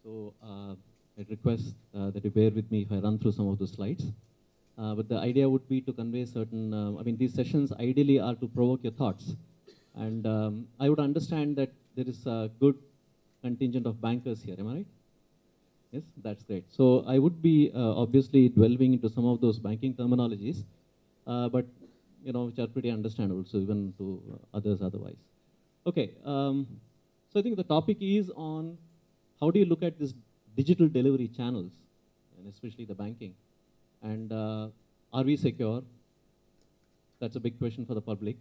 So I'd request that you bear with me if I run through some of the slides. But the idea would be to convey certain, these sessions ideally are to provoke your thoughts. And I would understand that there is a good contingent of bankers here, am I right? Yes, that's great. So I would be obviously delving into some of those banking terminologies, but which are pretty understandable, so even to others otherwise. Okay, so I think the topic is on how do you look at this digital delivery channels, and especially the banking, and are we secure? That's a big question for the public.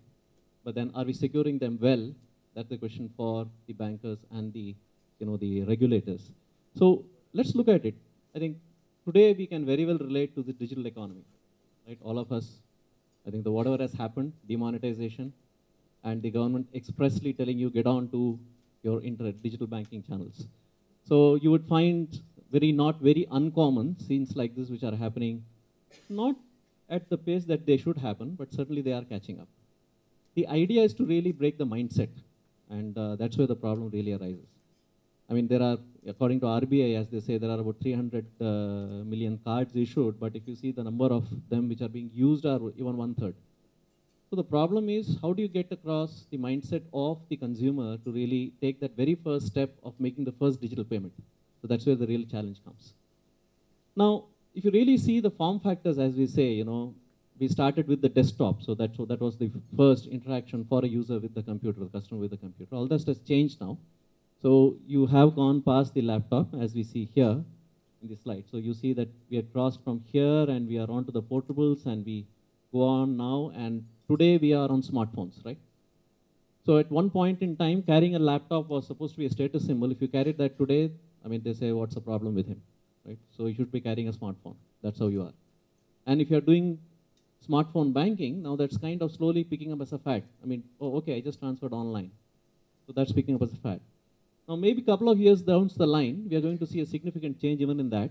But then, are we securing them well? That's the question for the bankers and the regulators. So let's look at it. I think today we can very well relate to the digital economy, right? All of us. I think the whatever has happened, demonetization, and the government expressly telling you get on to your internet digital banking channels. So you would find not very uncommon scenes like this which are happening, not at the pace that they should happen, but certainly they are catching up. The idea is to really break the mindset, and that's where the problem really arises. I mean, there are, according to RBI, as they say, there are about 300 million cards issued, but if you see the number of them which are being used are even 1/3. So the problem is, how do you get across the mindset of the consumer to really take that very first step of making the first digital payment? So that's where the real challenge comes. Now, if you really see the form factors, as we say, we started with the desktop. So that was the first interaction for a user with the computer, the customer with the computer. All that has changed now. So you have gone past the laptop, as we see here in the slide. So you see that we have crossed from here and we are onto the portables and we go on now. And today we are on smartphones, right? So at one point in time, carrying a laptop was supposed to be a status symbol. If you carried that today, they say, what's the problem with him, right? So you should be carrying a smartphone. That's how you are. And if you're doing smartphone banking, now that's kind of slowly picking up as a fad. Oh, okay, I just transferred online. So that's picking up as a fad. Now, maybe a couple of years down the line, we are going to see a significant change even in that.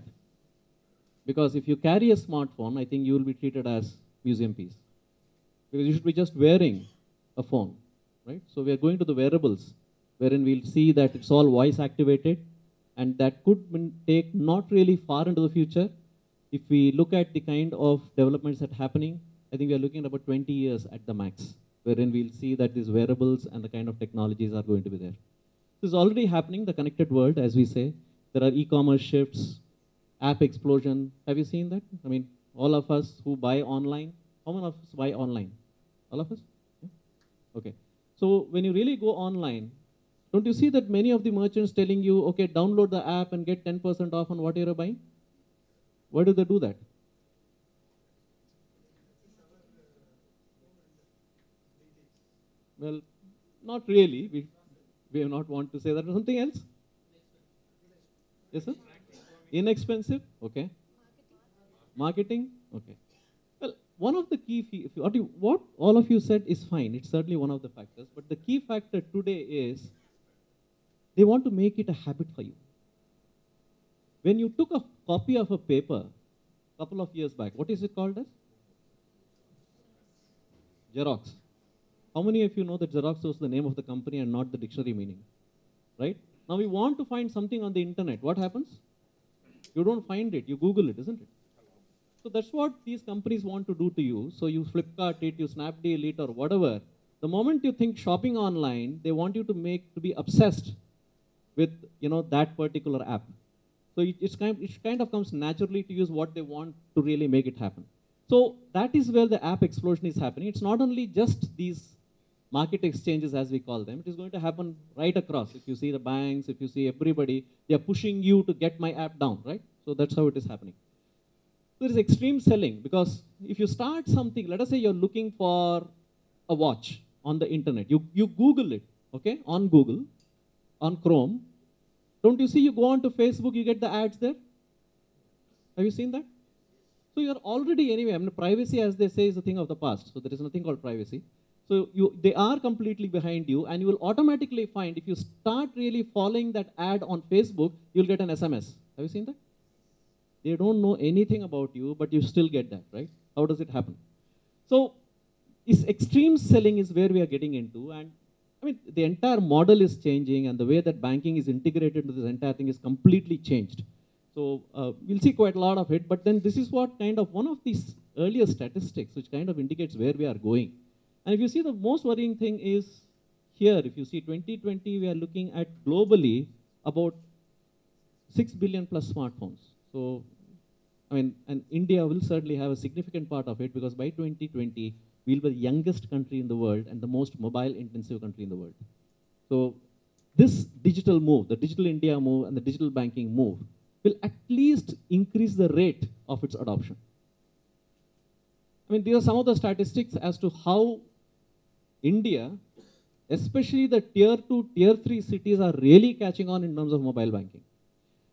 Because if you carry a smartphone, I think you will be treated as museum piece. Because you should be just wearing a phone, right? So we are going to the wearables, wherein we'll see that it's all voice activated, and that could take not really far into the future. If we look at the kind of developments that are happening, I think we are looking at about 20 years at the max, wherein we'll see that these wearables and the kind of technologies are going to be there. This is already happening, the connected world, as we say. There are e-commerce shifts, app explosion. Have you seen that? All of us who buy online, how many of us buy online? All of us? Yeah? Okay. So when you really go online, don't you see that many of the merchants telling you, okay, download the app and get 10% off on what you're buying? Why do they do that? Well, not really. We have not want to say that. Something else? Yes, sir? Inexpensive? Okay. Marketing? Okay. Well, one of the key, what all of you said is fine. It's certainly one of the factors. But the key factor today is they want to make it a habit for you. When you took a copy of a paper a couple of years back, what is it called as? Xerox. How many of you know that Xerox was the name of the company and not the dictionary meaning? Right? Now we want to find something on the internet. What happens? You don't find it. You Google it, isn't it? So that's what these companies want to do to you. So you Flipkart it, you Snapdeal it, or whatever. The moment you think shopping online, they want you to be obsessed with that particular app. So it kind of comes naturally to use what they want to really make it happen. So that is where the app explosion is happening. It's not only just these market exchanges, as we call them. It is going to happen right across. If you see the banks, if you see everybody, they are pushing you to get my app down, right? So that's how it is happening. There is extreme selling, because if you start something, let us say you're looking for a watch on the internet. You Google it, okay, on Google, on Chrome. Don't you see you go on to Facebook, you get the ads there? Have you seen that? So you're already anyway, privacy, as they say, is a thing of the past. So there is nothing called privacy. So they are completely behind you, and you will automatically find, if you start really following that ad on Facebook, you'll get an SMS. Have you seen that? They don't know anything about you, but you still get that, right? How does it happen? So this extreme selling is where we are getting into, and I mean, the entire model is changing, and the way that banking is integrated into this entire thing is completely changed. So we'll see quite a lot of it, but then this is what kind of one of these earlier statistics which kind of indicates where we are going. And if you see, the most worrying thing is here, if you see 2020, we are looking at globally about 6 billion plus smartphones. So, I mean, and India will certainly have a significant part of it, because by 2020, we'll be the youngest country in the world and the most mobile intensive country in the world. So this digital move, the digital India move and the digital banking move, will at least increase the rate of its adoption. I mean, these are some of the statistics as to how India, especially the tier 2, tier 3 cities, are really catching on in terms of mobile banking.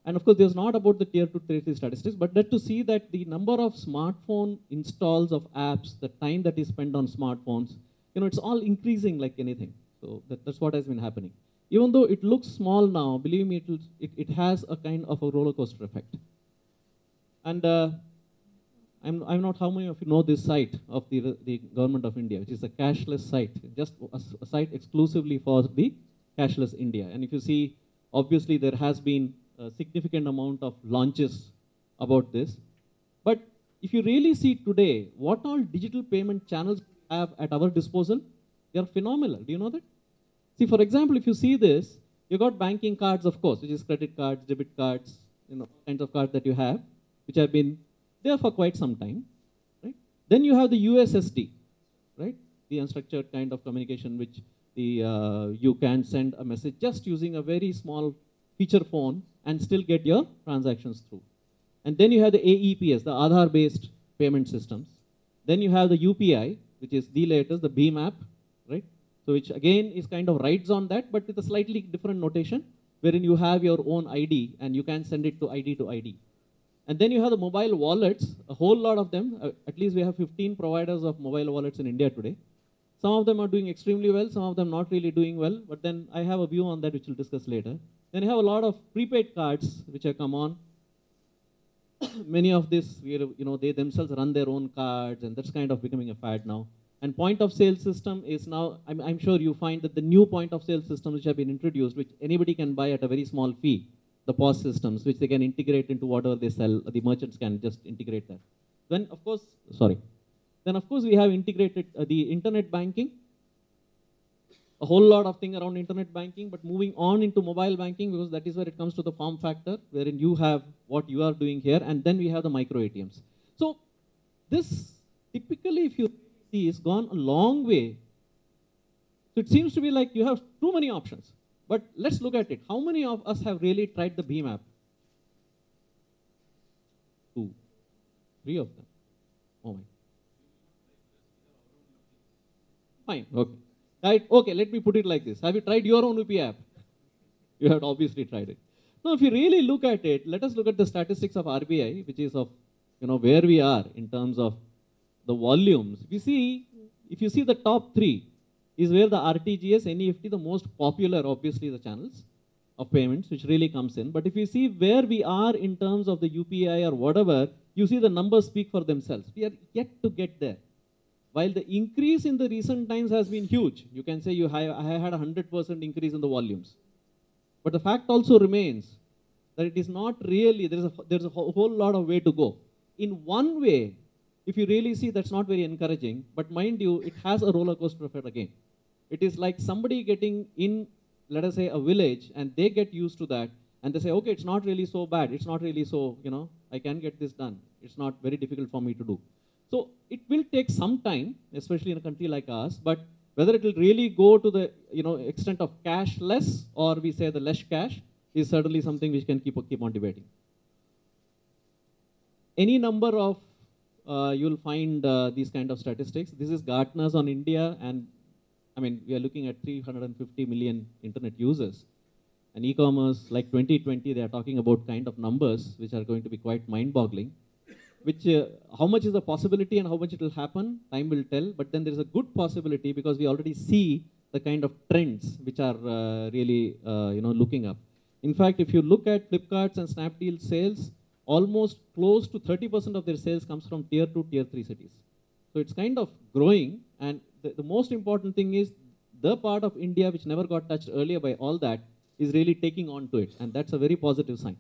And of course, there's not about the tier 2, tier 3 statistics, but that to see that the number of smartphone installs of apps, the time that is spent on smartphones, it's all increasing like anything. So that's what has been happening. Even though it looks small now, believe me, it has a kind of a roller coaster effect. And I'm not how many of you know this site of the government of India, which is a cashless site, just a site exclusively for the cashless India. And if you see, obviously there has been a significant amount of launches about this. But if you really see today, what all digital payment channels we have at our disposal, they are phenomenal. Do you know that? See, for example, if you see this, you got banking cards, of course, which is credit cards, debit cards, kinds of cards that you have, which have been there for quite some time, right? Then you have the USSD, right? The unstructured kind of communication, which you can send a message just using a very small feature phone and still get your transactions through. And then you have the AEPS, the Aadhaar-based payment systems. Then you have the UPI, which is the latest, the BHIM app, right? So which again is kind of rides on that, but with a slightly different notation, wherein you have your own ID and you can send it to ID to ID. And then you have the mobile wallets, a whole lot of them. At least we have 15 providers of mobile wallets in India today. Some of them are doing extremely well, some of them not really doing well, but then I have a view on that which we'll discuss later. Then you have a lot of prepaid cards which have come on. Many of this, they themselves run their own cards, and that's kind of becoming a fad now. And point of sale system is now, I'm sure you find that the new point of sale systems which have been introduced, which anybody can buy at a very small fee, the POS systems, which they can integrate into whatever they sell, the merchants can just integrate that. Then of course, we have integrated the internet banking, a whole lot of thing around internet banking, but moving on into mobile banking, because that is where it comes to the form factor, wherein you have what you are doing here, and then we have the micro ATMs. So this typically, if you see, has gone a long way. So it seems to be like you have too many options. But let's look at it. How many of us have really tried the BHIM app? 2, 3 of them. Oh my. Fine, okay. Right, okay, let me put it like this. Have you tried your own UPI app? You have obviously tried it. Now, if you really look at it, let us look at the statistics of RBI, which is of where we are in terms of the volumes. If you see the top 3, is where the RTGS, NEFT, the most popular, obviously, the channels of payments, which really comes in. But if you see where we are in terms of the UPI or whatever, you see the numbers speak for themselves. We are yet to get there. While the increase in the recent times has been huge, you can say I had a 100% increase in the volumes. But the fact also remains that it is not really, there's a whole lot of way to go. In one way, if you really see, that's not very encouraging, but mind you, it has a roller coaster effect again. It is like somebody getting in, let us say, a village, and they get used to that, and they say, okay, it's not really so bad, it's not really so, I can get this done. It's not very difficult for me to do. So it will take some time, especially in a country like ours, but whether it will really go to the extent of cashless, or we say the less cash, is certainly something which can keep on debating. Any number of you'll find these kind of statistics. This is Gartner's on India, and we are looking at 350 million internet users. And e-commerce, like 2020, they are talking about kind of numbers which are going to be quite mind-boggling. Which, how much is the possibility and how much it will happen, time will tell. But then there is a good possibility, because we already see the kind of trends which are really, looking up. In fact, if you look at Flipkart's and Snapdeal's sales, almost close to 30% of their sales comes from tier 2, tier 3 cities. So it's kind of growing, and the most important thing is the part of India which never got touched earlier by all that is really taking on to it. And that's a very positive sign.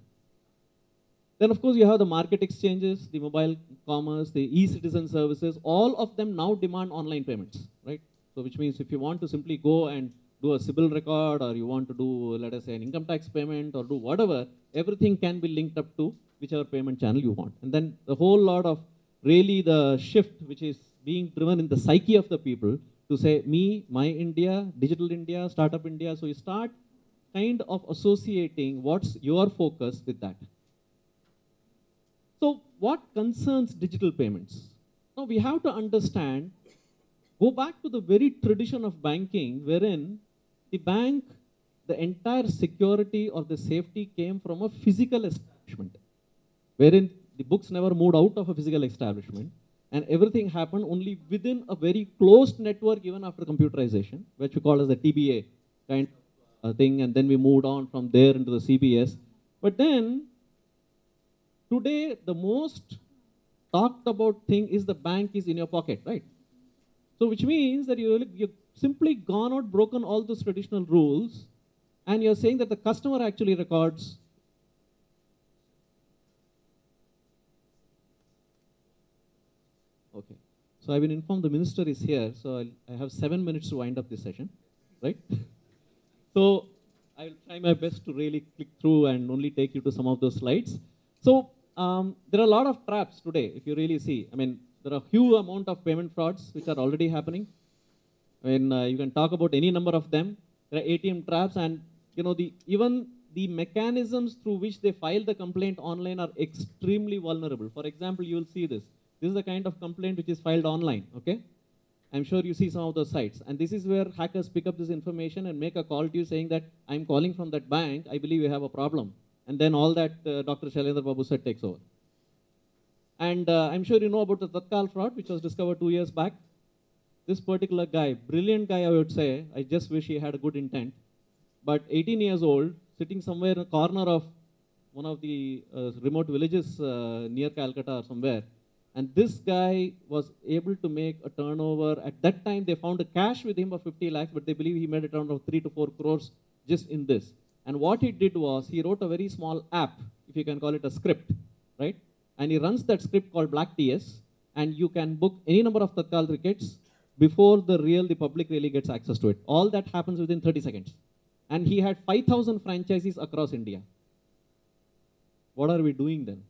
Then, of course, you have the market exchanges, the mobile commerce, the e-citizen services. All of them now demand online payments, right? So which means if you want to simply go and do a CIBIL record, or you want to do, let us say, an income tax payment, or do whatever, everything can be linked up to whichever payment channel you want. And then the whole lot of really the shift which is being driven in the psyche of the people to say, me, my India, digital India, startup India. So you start kind of associating what's your focus with that. So what concerns digital payments? Now we have to understand, go back to the very tradition of banking, wherein the bank, the entire security or the safety came from a physical establishment, wherein the books never moved out of a physical establishment, and everything happened only within a very closed network even after computerization, which we call as the TBA kind of thing, and then we moved on from there into the CBS. But then, today, the most talked about thing is the bank is in your pocket, right? So which means that you've simply gone out, broken all those traditional rules, and you're saying that the customer actually records. Okay. So I've been informed the minister is here, so I have 7 minutes to wind up this session, right? So I will try my best to really click through and only take you to some of those slides. So there are a lot of traps today, if you really see. I mean, there are a huge amount of payment frauds which are already happening. I mean, you can talk about any number of them. There are ATM traps, and you know, even the mechanisms through which they file the complaint online are extremely vulnerable. For example, you will see this. This is the kind of complaint which is filed online, okay? I'm sure you see some of those sites. And this is where hackers pick up this information and make a call to you saying that, I'm calling from that bank, I believe you have a problem. And then all that Dr. Shailendra Babu said takes over. And I'm sure you know about the Tatkal fraud, which was discovered 2 years back. This particular guy, brilliant guy I would say, I just wish he had a good intent, but 18 years old, sitting somewhere in a corner of one of the remote villages near Calcutta or somewhere, and this guy was able to make a turnover. At that time, they found a cash with him of 50 lakhs, but they believe he made a turnover of 3 to 4 crores just in this. And what he did was, he wrote a very small app, if you can call it a script, right? And he runs that script called Black TS, and you can book any number of Tatkal tickets before the public really gets access to it. All that happens within 30 seconds. And he had 5,000 franchisees across India. What are we doing then,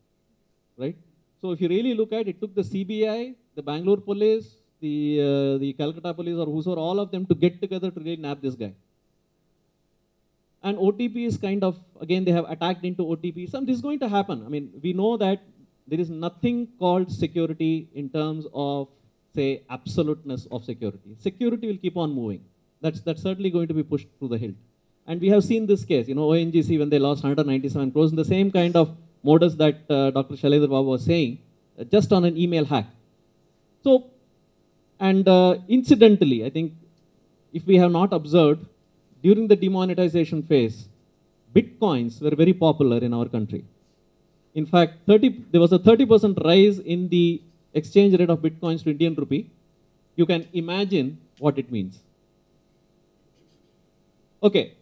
right? So if you really look at it, it took the CBI, the Bangalore police, the Calcutta police, or whosoever, all of them to get together to really nab this guy. And OTP is kind of, again, they have attacked into OTP. This is going to happen. I mean, we know that there is nothing called security in terms of, say, absoluteness of security. Security will keep on moving. That's certainly going to be pushed through the hilt. And we have seen this case, you know, ONGC, when they lost 197 crores in the same kind of modus that Dr. Shailendra Babu was saying, just on an email hack. So, and incidentally, I think if we have not observed, during the demonetization phase, bitcoins were very popular in our country. In fact, there was a 30% rise in the exchange rate of bitcoins to Indian rupee. You can imagine what it means. Okay,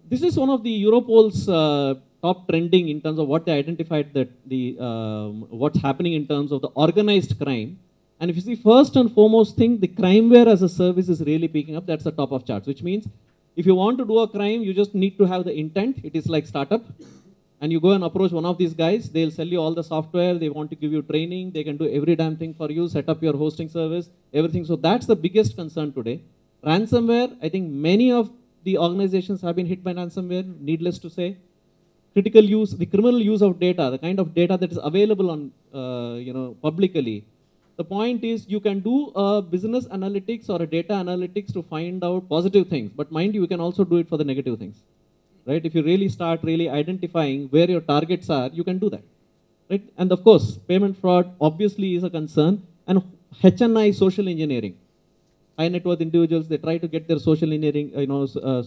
this is one of the Europol's top trending in terms of what they identified, that what's happening in terms of the organized crime. And if you see, first and foremost thing, the crimeware as a service is really picking up. That's the top of charts, which means if you want to do a crime, you just need to have the intent. It is like startup. And you go and approach one of these guys, they'll sell you all the software, they want to give you training, they can do every damn thing for you, set up your hosting service, everything. So that's the biggest concern today. Ransomware, I think many of the organizations have been hit by ransomware, needless to say. Critical use, the criminal use of data, the kind of data that is available on, publicly. The point is, you can do a business analytics or a data analytics to find out positive things, but mind you can also do it for the negative things. Right? If you really start really identifying where your targets are, you can do that. Right? And of course, payment fraud obviously is a concern. And HNI, social engineering. High net worth individuals, they try to get their social engineering,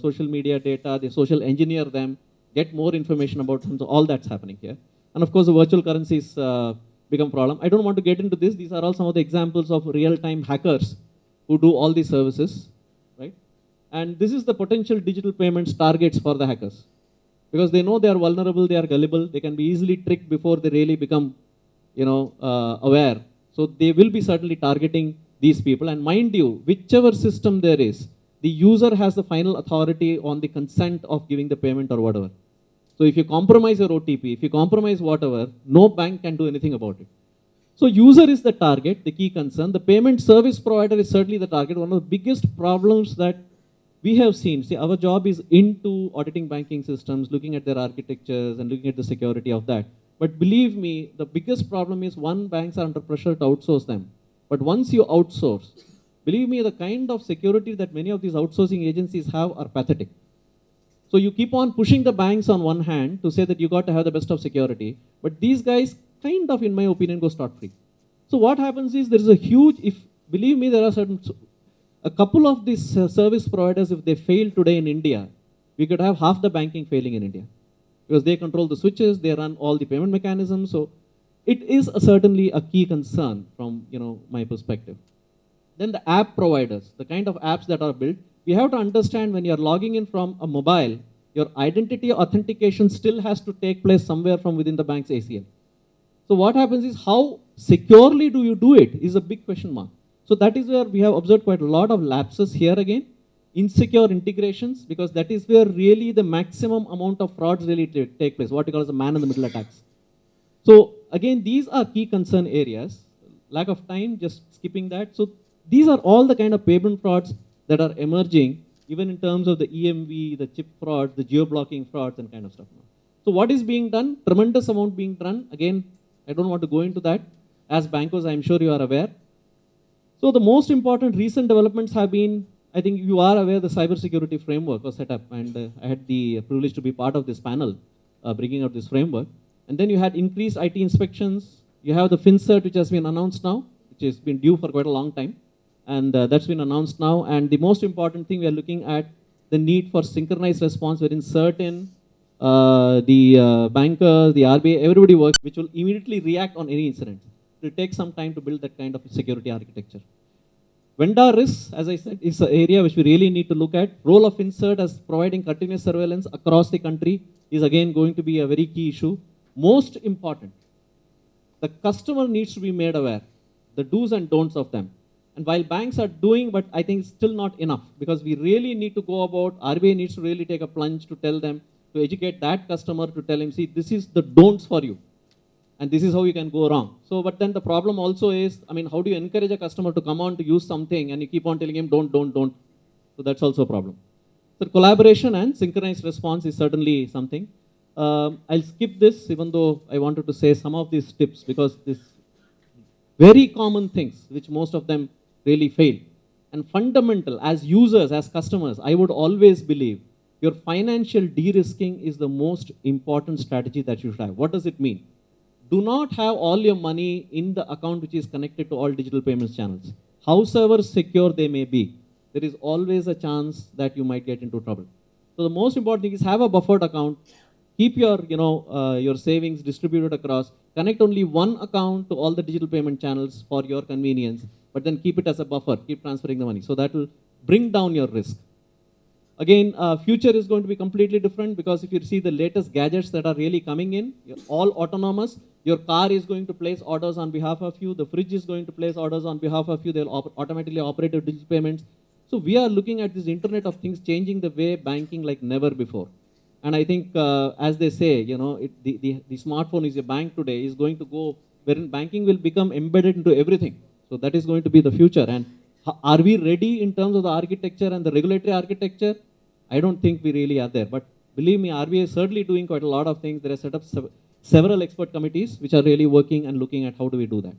social media data, they social engineer them, get more information about them. So all that's happening here. And of course, the virtual currencies become a problem. I don't want to get into this. These are all some of the examples of real-time hackers who do all these services. Right? And this is the potential digital payments targets for the hackers. Because they know they are vulnerable, they are gullible, they can be easily tricked before they really become, aware. So they will be certainly targeting these people. And mind you, whichever system there is, the user has the final authority on the consent of giving the payment or whatever. So if you compromise your OTP, if you compromise whatever, no bank can do anything about it. So user is the target, the key concern. The payment service provider is certainly the target. One of the biggest problems that we have seen, see, our job is into auditing banking systems, looking at their architectures and looking at the security of that. But believe me, the biggest problem is one, banks are under pressure to outsource them. But once you outsource, believe me, the kind of security that many of these outsourcing agencies have are pathetic. So you keep on pushing the banks on one hand to say that you got to have the best of security, but these guys kind of, in my opinion, go scot-free. So what happens is there is a huge, believe me, there are a couple of these service providers, if they fail today in India, we could have half the banking failing in India. Because they control the switches, they run all the payment mechanisms. So it is certainly a key concern from my perspective. Then the app providers, the kind of apps that are built, we have to understand when you're logging in from a mobile, your identity authentication still has to take place somewhere from within the bank's ACL. So what happens is how securely do you do it is a big question mark. So that is where we have observed quite a lot of lapses here again, insecure integrations, because that is where really the maximum amount of frauds really take place, what you call as the man-in-the-middle attacks. So again, these are key concern areas. Lack of time, just skipping that. So these are all the kind of payment frauds that are emerging, even in terms of the EMV, the chip frauds, the geo-blocking frauds and kind of stuff. So what is being done? Tremendous amount being done. Again, I don't want to go into that. As bankers, I'm sure you are aware. So the most important recent developments have been, I think you are aware, the cybersecurity framework was set up, and I had the privilege to be part of this panel, bringing up this framework. And then you had increased IT inspections. You have the FinCert, which has been announced now, which has been due for quite a long time. And that's been announced now. And the most important thing, we are looking at the need for synchronized response, wherein certain bankers, the RBI, everybody works, which will immediately react on any incident. It will take some time to build that kind of security architecture. Vendor risks, as I said, is an area which we really need to look at. Role of FinCert as providing continuous surveillance across the country is again going to be a very key issue. Most important, the customer needs to be made aware, the do's and don'ts of them. And while banks are doing, but I think it's still not enough, because we really need to go about, RBI needs to really take a plunge to tell them, to educate that customer, to tell him, see, this is the don'ts for you. And this is how you can go wrong. So, but then the problem also is, I mean, how do you encourage a customer to come on to use something and you keep on telling him, don't. So that's also a problem. So collaboration and synchronized response is certainly something. I'll skip this, even though I wanted to say some of these tips, because this very common things, which most of them really fail. And fundamental, as users, as customers, I would always believe your financial de-risking is the most important strategy that you should have. What does it mean? Do not have all your money in the account which is connected to all digital payments channels. Howsoever secure they may be, there is always a chance that you might get into trouble. So the most important thing is have a buffered account. Keep your, your savings distributed across. Connect only one account to all the digital payment channels for your convenience, but then keep it as a buffer. Keep transferring the money. So that will bring down your risk. Again, future is going to be completely different, because if you see the latest gadgets that are really coming in, you're all autonomous. Your car is going to place orders on behalf of you. The fridge is going to place orders on behalf of you. They'll automatically operate your digital payments. So we are looking at this Internet of Things changing the way banking like never before. And I think, as they say, the smartphone is a bank today, is going to go wherein banking will become embedded into everything. So that is going to be the future. And are we ready in terms of the architecture and the regulatory architecture? I don't think we really are there. But believe me, RBI is certainly doing quite a lot of things. There are set up several expert committees which are really working and looking at how do we do that.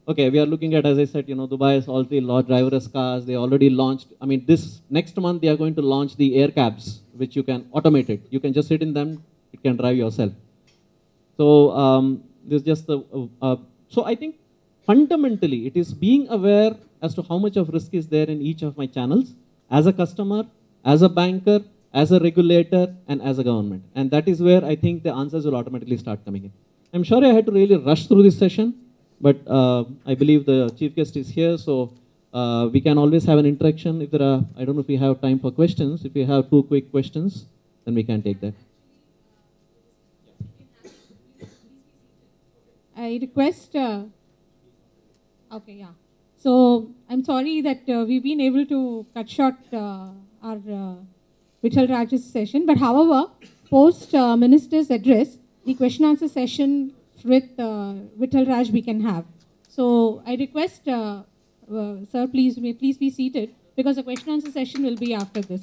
Okay, we are looking at, as I said, Dubai has already launched driverless cars. They already launched, I mean, this next month they are going to launch the air cabs, which you can automate it. You can just sit in them, it can drive yourself. So this is just so I think fundamentally it is being aware as to how much of risk is there in each of my channels, as a customer, as a banker, as a regulator, and as a government. And that is where I think the answers will automatically start coming in. I'm sorry I had to really rush through this session, but I believe the chief guest is here, so We can always have an interaction. If there are, I don't know if we have time for questions. If you have two quick questions, then we can take that. I request, okay, yeah. So I'm sorry that we've been able to cut short our Vittal Raj's session, but however, post minister's address, the question answer session with Vittal Raj we can have. So I request, sir, please be seated because the question answer session will be after this.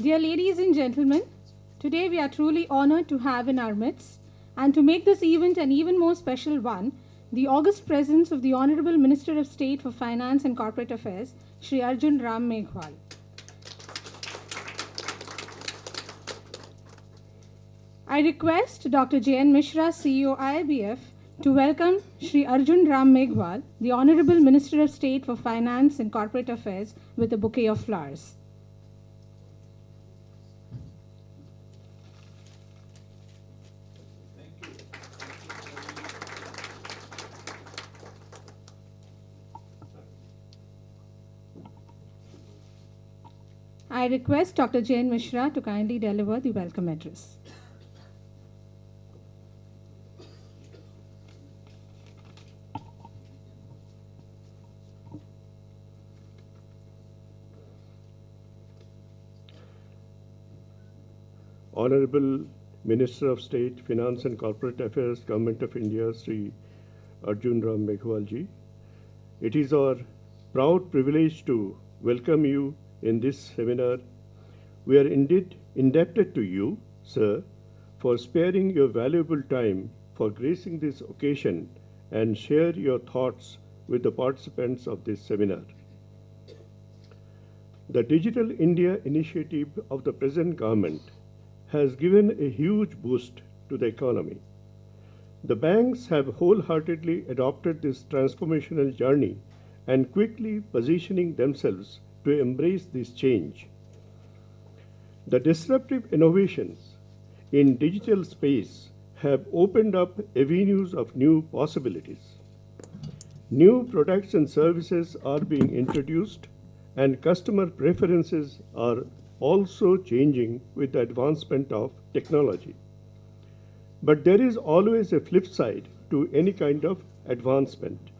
Dear ladies and gentlemen, today we are truly honored to have in our midst, and to make this event an even more special one, the august presence of the Honorable Minister of State for Finance and Corporate Affairs, Shri Arjun Ram Meghwal. I request Dr. J.N. Mishra, CEO IIBF, to welcome Shri Arjun Ram Meghwal, the Honorable Minister of State for Finance and Corporate Affairs, with a bouquet of flowers. I request Dr. J.N. Mishra to kindly deliver the welcome address. Honorable Minister of State, Finance and Corporate Affairs, Government of India, Sri Arjun Ram Meghwal ji. It is our proud privilege to welcome you in this seminar. We are indeed indebted to you, sir, for sparing your valuable time for gracing this occasion and share your thoughts with the participants of this seminar. The Digital India initiative of the present government has given a huge boost to the economy. The banks have wholeheartedly adopted this transformational journey and quickly positioning themselves to embrace this change. The disruptive innovations in digital space have opened up avenues of new possibilities. New products and services are being introduced, and customer preferences are also changing with the advancement of technology. But there is always a flip side to any kind of advancement.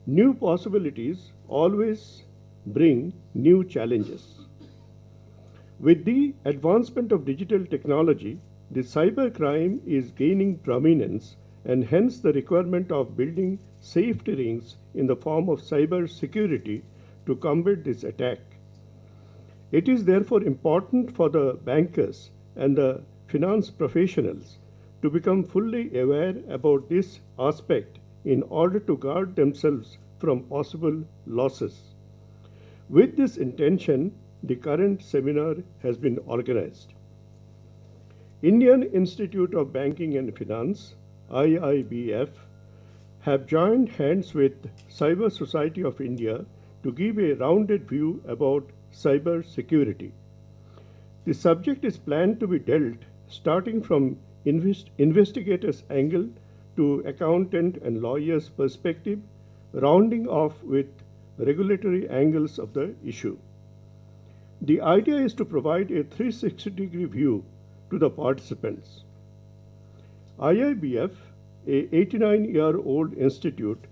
New possibilities always bring new challenges. With the advancement of digital technology, the cybercrime is gaining prominence and hence the requirement of building safety rings in the form of cyber security to combat this attack. It is therefore important for the bankers and the finance professionals to become fully aware about this aspect in order to guard themselves from possible losses. With this intention, the current seminar has been organized. Indian Institute of Banking and Finance, IIBF, have joined hands with Cyber Society of India to give a rounded view about cyber security. The subject is planned to be dealt starting from investigators' angle to accountant and lawyers' perspective, rounding off with regulatory angles of the issue. The idea is to provide a 360-degree view to the participants. IIBF, a 89-year-old institute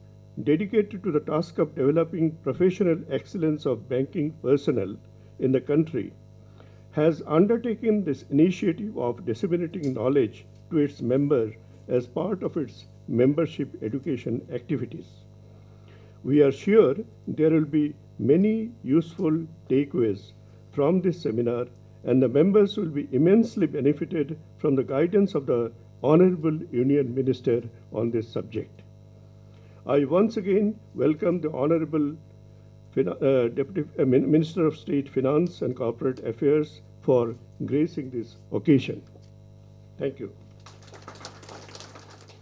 dedicated to the task of developing professional excellence of banking personnel in the country, has undertaken this initiative of disseminating knowledge to its members as part of its membership education activities. We are sure there will be many useful takeaways from this seminar, and the members will be immensely benefited from the guidance of the Honorable Union Minister on this subject. I once again welcome the Honorable Deputy Minister of State Finance and Corporate Affairs for gracing this occasion. Thank you.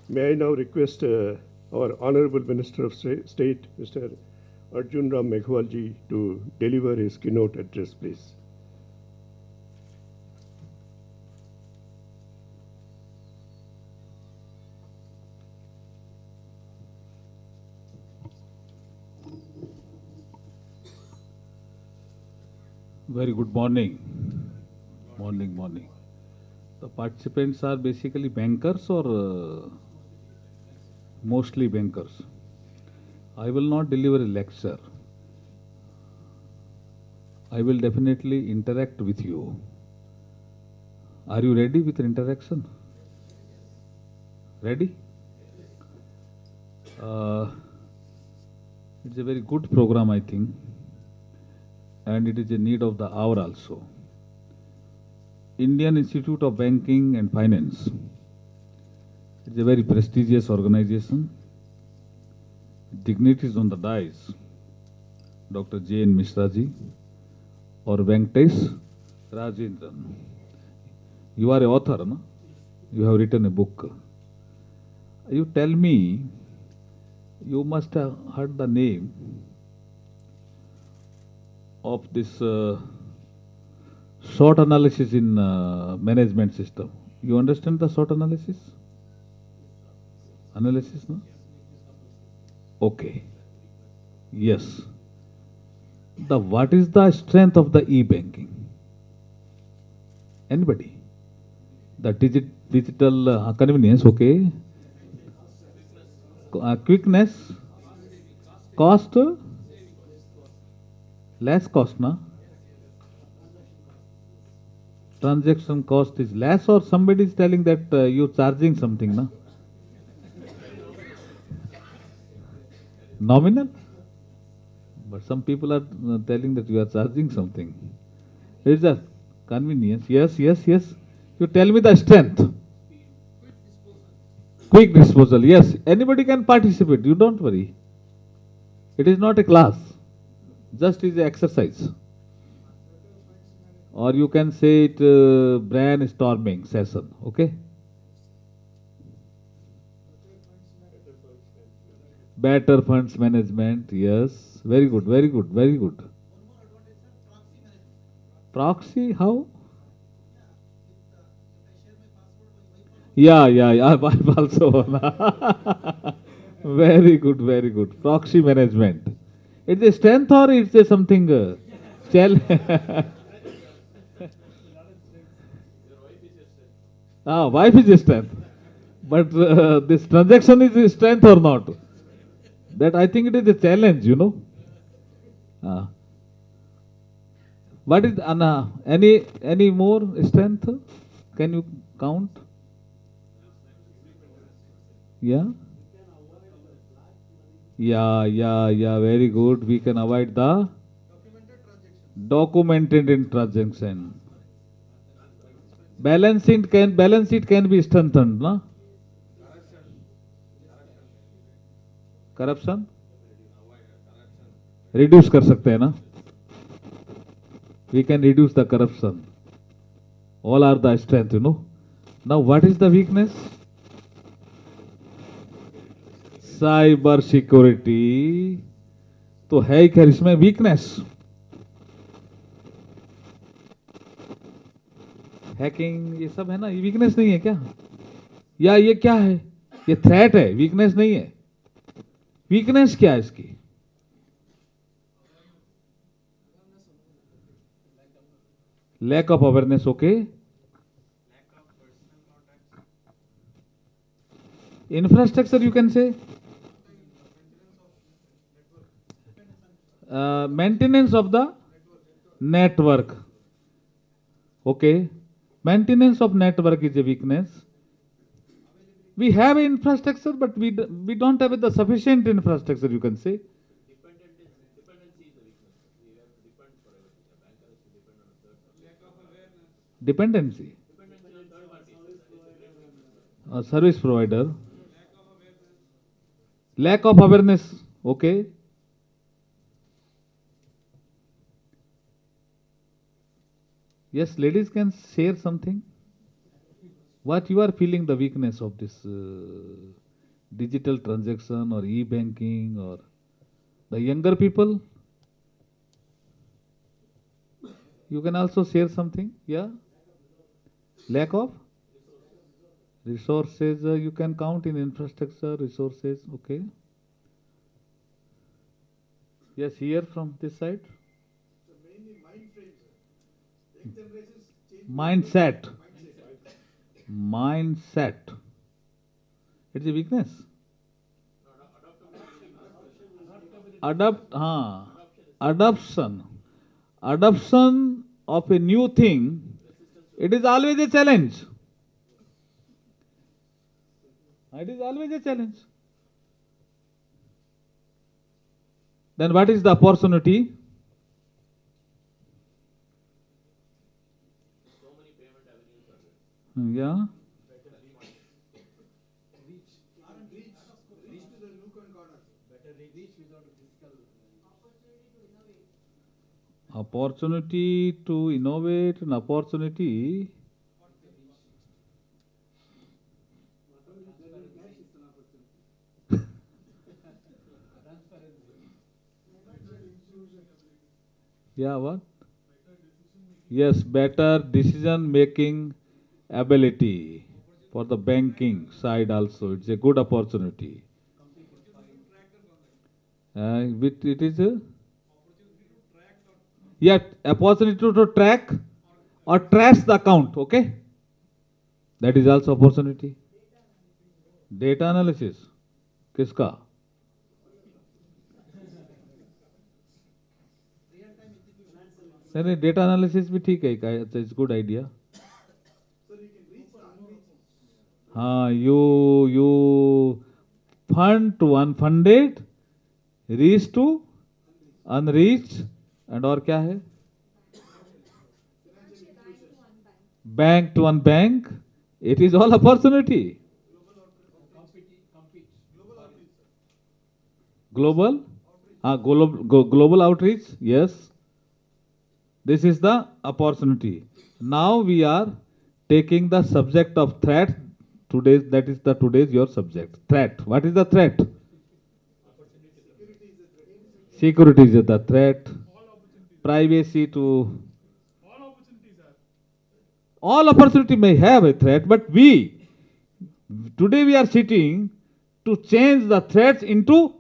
May I now request our Honorable Minister of State, Mr. Arjun Ram Meghwalji, to deliver his keynote address, please. Very good morning. Morning. The participants are basically bankers or mostly bankers. I will not deliver a lecture. I will definitely interact with you. Are you ready with interaction? Ready? It's a very good program, I think, and it is a need of the hour also. Indian Institute of Banking and Finance. It's a very prestigious organization. Dignitaries on the dais, Dr. J.N. Mishra ji or Venkatesh Rajendran. You are an author, no? You have written a book. You tell me, you must have heard the name of this SWOT analysis in management system. You understand the SWOT analysis? Analysis, no? Okay. Yes. What is the strength of the e-banking? Anybody? The digital convenience, okay. Quickness, cost, less cost, na? Transaction cost is less, or somebody is telling that you charging something, na? Nominal? But some people are telling that you are charging something. It's a convenience. Yes. You tell me the strength. Quick disposal. Yes, anybody can participate. You don't worry. It is not a class. Just is an exercise. Or you can say it brainstorming session. Okay? Better funds management. Yes. Very good. Proxy, how? Yeah. I'm also. Very good. Proxy management. It's a strength or it's a something? Wife is a strength. But this transaction is a strength or not? That I think it is a challenge, you know. What is any more strength? Can you count? Yeah. Yeah. Very good. We can avoid the documented in transaction. Balance sheet can be strengthened, na? Corruption reduce कर सकते हैं ना? We can reduce the corruption. All are the strength, you know. Now what is the weakness? Cyber security तो है ही खैर, इसमें weakness hacking ये सब है ना, ये वीकनेस नहीं है क्या? या ये क्या है? ये थ्रेट है, वीकनेस नहीं है। वीकनेस क्या है इसकी? Lack of awareness, okay. Infrastructure you can say maintenance of the network, okay, maintenance of network is a weakness. We have infrastructure but we don't have the sufficient infrastructure, you can say. Dependency, a service provider, lack of awareness, okay. Yes, ladies can share something. What you are feeling the weakness of this digital transaction or e-banking, or the younger people? You can also share something. Yeah. Lack of resources. You can count in infrastructure resources. Okay. Yes, here from this side. Mindset. It's a weakness. Adoption of a new thing, it is always a challenge. It is always a challenge. Then what is the opportunity? Yeah. Opportunity to innovate, an opportunity. Yeah, what? Yes, better decision making ability for the banking side also. It's a good opportunity. It is a opportunity to track or trace the account. Okay, that is also opportunity. Data analysis, किसका? नहीं, data analysis भी ठीक है, it's good idea. हाँ, you fund to unfunded, reach to unreached, and और क्या है? Bank to unbank. It is all opportunity. Global outreach. Yes. This is the opportunity. Now we are taking the subject of threat. Today's your subject. Threat. What is the threat? Security is the threat. Privacy to all opportunity may have a threat, but today we are sitting to change the threats into